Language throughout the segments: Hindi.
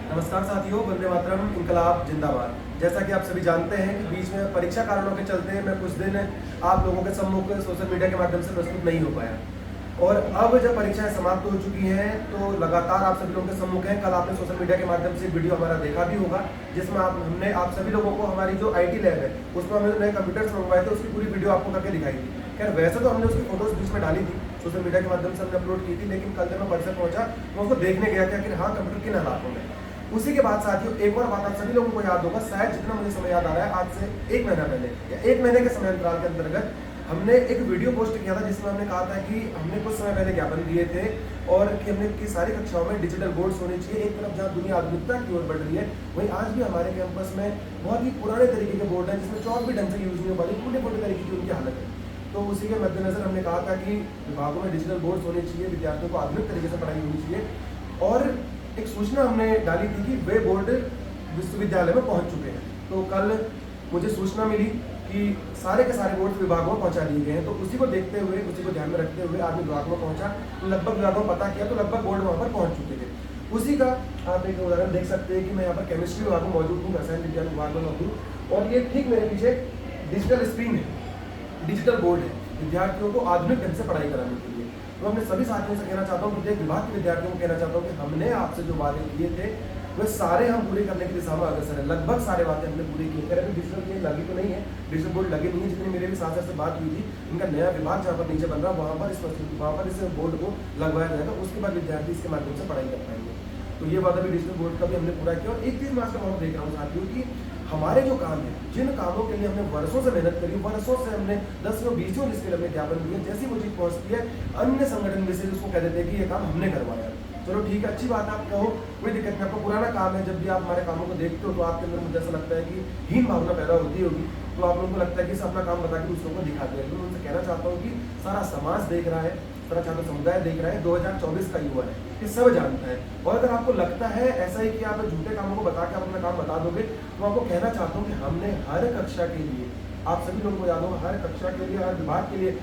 नमस्कार साथियों, वंदे मातरम, इनकलाब जिंदाबाद। जैसा कि आप सभी जानते हैं कि बीच में परीक्षा कारणों के चलते मैं कुछ दिन आप लोगों के सम्मुख सोशल मीडिया के माध्यम से प्रस्तुत नहीं हो पाया। और अब जब परीक्षाएं समाप्त हो चुकी हैं तो लगातार आप सभी लोगों के सम्मुख हैं। कल आपने सोशल मीडिया के माध्यम से वीडियो हमारा देखा भी होगा, जिसमें हमने आप सभी लोगों को हमारी जो IT लैब है उसमें हमने नए कंप्यूटर्स मंगवाए थे, उसकी पूरी वीडियो आपको करके दिखाई थी। खैर वैसे तो हमने उसकी फोटोज बीच में डाली थी, सोशल मीडिया के माध्यम से हमने अपलोड की थी, लेकिन कल जब मैं परिसर पहुंचा मैं उसको देखने गया कि आखिर हाँ कंप्यूटर किन हालातों में। उसी के बाद साथियों एक और बात आप सभी लोगों को याद होगा, शायद जितना मुझे समय याद आ रहा है, आज से 1 महीना पहले या 1 महीने के समय अंतराल के अंतर्गत हमने एक वीडियो पोस्ट किया था, जिसमें हमने कहा था कि हमने कुछ समय पहले ज्ञापन दिए थे और कि हमने की सारी कक्षाओं में डिजिटल बोर्ड्स होने चाहिए। एक तरफ जहाँ दुनिया आधुनिकता की ओर बढ़ रही है, वहीं आज भी हमारे कैंपस में बहुत ही पुराने तरीके के बोर्ड हैं, जिसमें चौक भी ढंग से यूज नहीं हो पा रही, टूटे-फूटे तरीके की उनकी हालत है। तो उसी के मद्देनजर हमने कहा था कि विभागों में डिजिटल बोर्ड्स होने चाहिए, विद्यार्थियों को आधुनिक तरीके से पढ़ाई होनी चाहिए। और एक सूचना हमने डाली थी कि वे बोर्ड विश्वविद्यालय में पहुंच चुके हैं। तो कल मुझे सूचना मिली कि सारे के सारे बोर्ड विभागों में पहुंचा दिए गए हैं। तो उसी को देखते हुए, उसी को ध्यान में रखते हुए आज विभागों में पहुंचा, तो लगभग विभागों में पता किया तो लगभग बोर्ड वहां पर पहुंच चुके थे। उसी का आप एक उदाहरण देख सकते हैं कि मैं यहाँ पर केमिस्ट्री विभाग में मौजूद हूँ, रसायन विज्ञान विभाग में मौजूद हूँ, और ये ठीक मेरे पीछे डिजिटल स्क्रीन है, डिजिटल बोर्ड है, विद्यार्थियों को आधुनिक ढंग से पढ़ाई कराने के लिए। तो अपने सभी साथियों से कहना चाहता हूँ, प्रत्येक विभाग के विद्यार्थियों को कहना चाहता हूँ कि हमने आपसे जो वादे किए थे वे सारे हम पूरे करने की दिशा में अग्रसर है। लगभग सारे बातें हमने पूरी की। कह रहे थे डिजिटल ये लगी तो नहीं है, डिजिटल बोर्ड लगे नहीं है। जितनी मेरे भी साथ से बात हुई थी, इनका नया विभाग जहाँ पर नीचे बन रहा है वहाँ पर इस बोर्ड को लगवाया जाएगा। उसके बाद विद्यार्थी इसके माध्यम से पढ़ाई कर पाएंगे। तो ये वादा भी डिजिटल बोर्ड का भी हमने पूरा किया। और एक चीज मैं आज का देख रहा हूँ साथियों कि हमारे जो काम है, जिन कामों के लिए हमने वर्षों से मेहनत करी, वर्षों से हमने 10 20 जिसके लिए हमने ज्ञापन दिए, जैसी वो चीज पहुंचती है अन्य संगठन में से उसको कह देते हैं कि ये काम हमने करवाया। चलो ठीक है, अच्छी बात है, आप कहो, कोई दिक्कत नहीं। आपका पुराना काम है, जब भी आप हमारे कामों को देखते हो तो आपके अंदर मुझे ऐसा लगता है कि हीन भावना पैदा होती होगी। तो आप लोगों को लगता है कि अपना काम बता के दूसरों को दिखाते हैं। तो मैं उनसे कहना चाहता हूँ कि सारा समाज देख रहा है, सारा छात्र समुदाय देख रहा है, 2024 का युवा है, ये सब जानता है। और अगर आपको लगता है ऐसा ही कि आप झूठे कामों को बता के आप अपना काम बता दोगे, तो आपको कहना चाहता हूँ कि हमने हर कक्षा के लिए, आप सभी लोगों को याद होगा, हर कक्षा के लिए, हर विभाग के लिए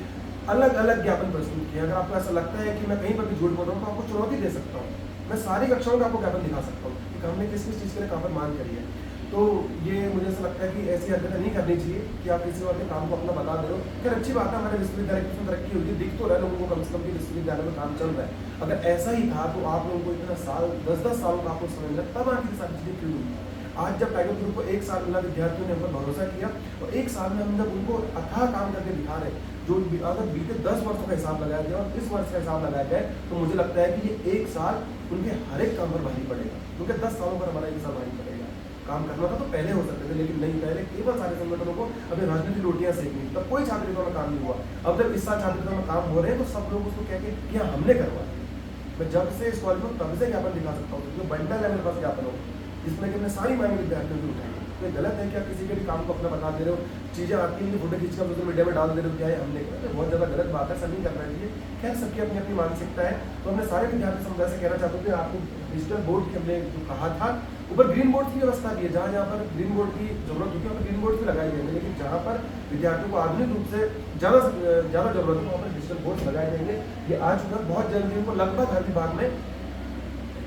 अलग अलग ज्ञापन प्रस्तुत किया। अगर आपको ऐसा लगता है कि मैं कहीं पर भी झूठ बोल रहा हूँ तो आपको चुनौती दे सकता हूँ, मैं सारी कक्षाओं का आपको ज्ञापन दिखा सकता हूँ कि हमने किस किस चीज़ के लिए कहाँ पर मांग करी है। तो ये मुझे ऐसा लगता है कि ऐसी हरकतें नहीं करनी चाहिए कि आप किसी और के काम को अपना बता दे रहे हो। खैर अच्छी बात है, हमारे विश्वविद्यालय की उसमें तरक्की हुई है, दिख तो रहा है लोगों को कम से कम कि विश्वविद्यालय में काम चल रहा है। अगर ऐसा ही था तो आप लोगों को इतना साल 10 सालों का आपको समय मिला, तब आगे सारी चीज़ें क्यों हुई। आज जब टाइगर ग्रुप को 1 साल मिला, विद्यार्थियों ने हम पर भरोसा किया और 1 साल में हम जब उनको अथाह काम करके दिखा रहे, जो अगर बीते 10 वर्षों का हिसाब लगाया जाए और इस वर्ष का हिसाब लगाया जाए, तो मुझे लगता है कि ये 1 साल उनके हर एक काम पर भारी पड़ेगा, क्योंकि 10 सालों पर हमारा 1 साल भारी पड़ेगा। काम करना था तो पहले हो सकते थे, लेकिन नहीं, पहले केवल सारे संगठनों को अपनी राजनीतिक रोटियां सेकनी, तब कोई छात्र में काम नहीं हुआ। अब जब इस साल छात्र में काम हो रहे हैं तो सब लोग उसको कह के कि हाँ हमने करवाया। मैं जब से इस कॉलेज में तब से ज्ञापन दिखा सकता हूँ, जो बंडल है मेरे पास ज्ञापन हो, जिसमें कि हमने सारी मांगे विद्यार्थियों की उठाई। तो ये गलत है कि आप किसी के भी काम को अपना बता दे रहे हो, चीज़ें आपकी लिए फोटो खींचकर सोशल मीडिया में डाल दे रहे हो, क्या है हमने किया, तो बहुत ज़्यादा गलत बात है, सब नहीं करना चाहिए। खैर सबकी अपनी अपनी मानसिकता है। तो हमने सारे विद्यार्थी समुदाय से कहना चाहते थे, आपको डिजिटल बोर्ड की हमने जो कहा था, ऊपर ग्रीन बोर्ड की व्यवस्था भी है, जहाँ जहाँ पर ग्रीन बोर्ड की जरूरत होगी वहाँ पर ग्रीन बोर्ड भी लगाए जाएंगे, लेकिन जहाँ पर विद्यार्थियों को आधुनिक रूप से ज़्यादा जरूरत है वहाँ पर डिजिटल बोर्ड लगाए जाएंगे। ये आ चुका बहुत जल्दी, उनको लगभग हर विभाग में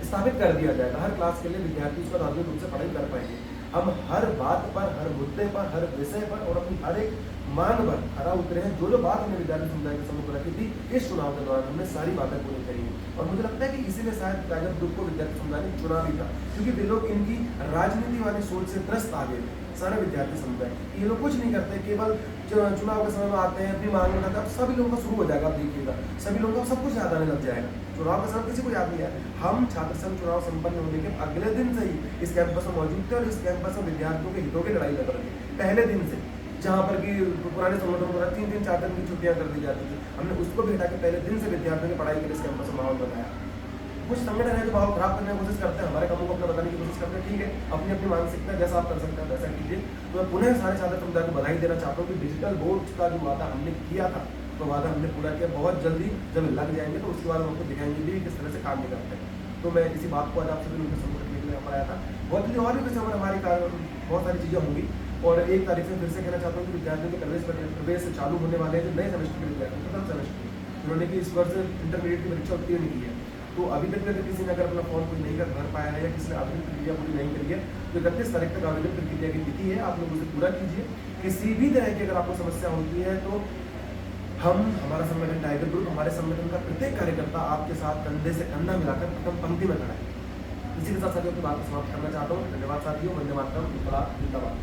स्थापित कर दिया जाएगा। हर क्लास के लिए विद्यार्थी उस पर आधुनिक रूप से पढ़ाई कर पाएंगे। हम हर बात पर, हर मुद्दे पर, हर विषय पर और अपनी हर एक मांग पर खरा उतरे हैं। जो बात हमने विद्यार्थी समुदाय के सम्मुख रखी थी इस चुनाव के दौरान, हमने सारी बातें पूरी करी हैं। और मुझे लगता है कि इसीलिए शायद टाइगर ग्रुप को विद्यार्थी समुदाय ने चुना भी था, क्योंकि वे लोग इनकी राजनीति वाली सोच से त्रस्त आ गए थे सारे विद्यार्थी समुदाय। ये लोग कुछ नहीं करते, केवल चुनाव के समय में आते हैं, अपनी मांग में, सभी लोगों का शुरू हो जाएगा। आप देखिएगा सभी लोगों को सब कुछ याद आने लग जाएगा। चुनाव का समय किसी को याद नहीं है। हम छात्र संघ चुनाव संपन्न होने के अगले दिन से ही इस कैंपस में मौजूद थे और इस कैंपस में विद्यार्थियों के हितों की लड़ाई लड़ रहे थे पहले दिन से। जहाँ पर कि पुराने संगठनों द्वारा 3 4 दिन की छुट्टियां कर दी जाती थी, हमने उसको भी हटा के पहले दिन से विद्यार्थियों की पढ़ाई के लिए इस कैंपस में माहौल बनाया। कुछ संगठन है जो माहौल खराब करने की कोशिश करते हैं, हमारे कामों को अपना बताने की कोशिश करते हैं। ठीक है, अपनी अपनी मानसिकता जैसा आप कर सकते हैं वैसा कीजिए। तो मैं पुनः सारे छात्र समुदाय को बधाई देना चाहता हूँ कि डिजिटल बोर्ड का जो वादा हमने किया था, तो वादा हमने पूरा किया। बहुत जल्दी जब लग जाएंगे तो उसके बाद हम आपको दिखाएंगे भी किस तरह से काम नहीं करते हैं। तो मैं इसी बात को आज आप सभी लोगों के सम्मुख रखने के लिए यहाँ पर आया था। बहुत जल्दी और भी कुछ हमारी बहुत सारी चीज़ें होंगी। और 1 तारीख से फिर से कहना चाहता हूँ कि विद्यार्थियों के प्रवेश चालू होने वाले हैं, जो नए सेमेस्टर के विद्यार्थी, प्रथम सेमेस्टर जिन्होंने कि इस वर्ष इंटरमीडिएट की परीक्षा उत्तीर्ण की है, तो अभी तक भी अगर किसी ने अगर अपना फॉर्म कोई नहीं भर पाया है या किसी ने आवेदन प्रक्रिया पूरी नहीं करी है तो 31 तारीख तक आवेदन प्रक्रिया की तिथि है, आप लोग उसे पूरा कीजिए। किसी भी तरह की अगर आपको समस्या होती है तो हमारा संगठन टाइगर ग्रुप, हमारे संगठन का प्रत्येक कार्यकर्ता आपके साथ कंधे से कंधा मिलाकर प्रथम पंक्ति में खड़ा है। इसी के साथ साथियों की बात समाप्त करना चाहता हूँ। धन्यवाद साथियों, वंदे मातरम, इंकलाब जिंदाबाद।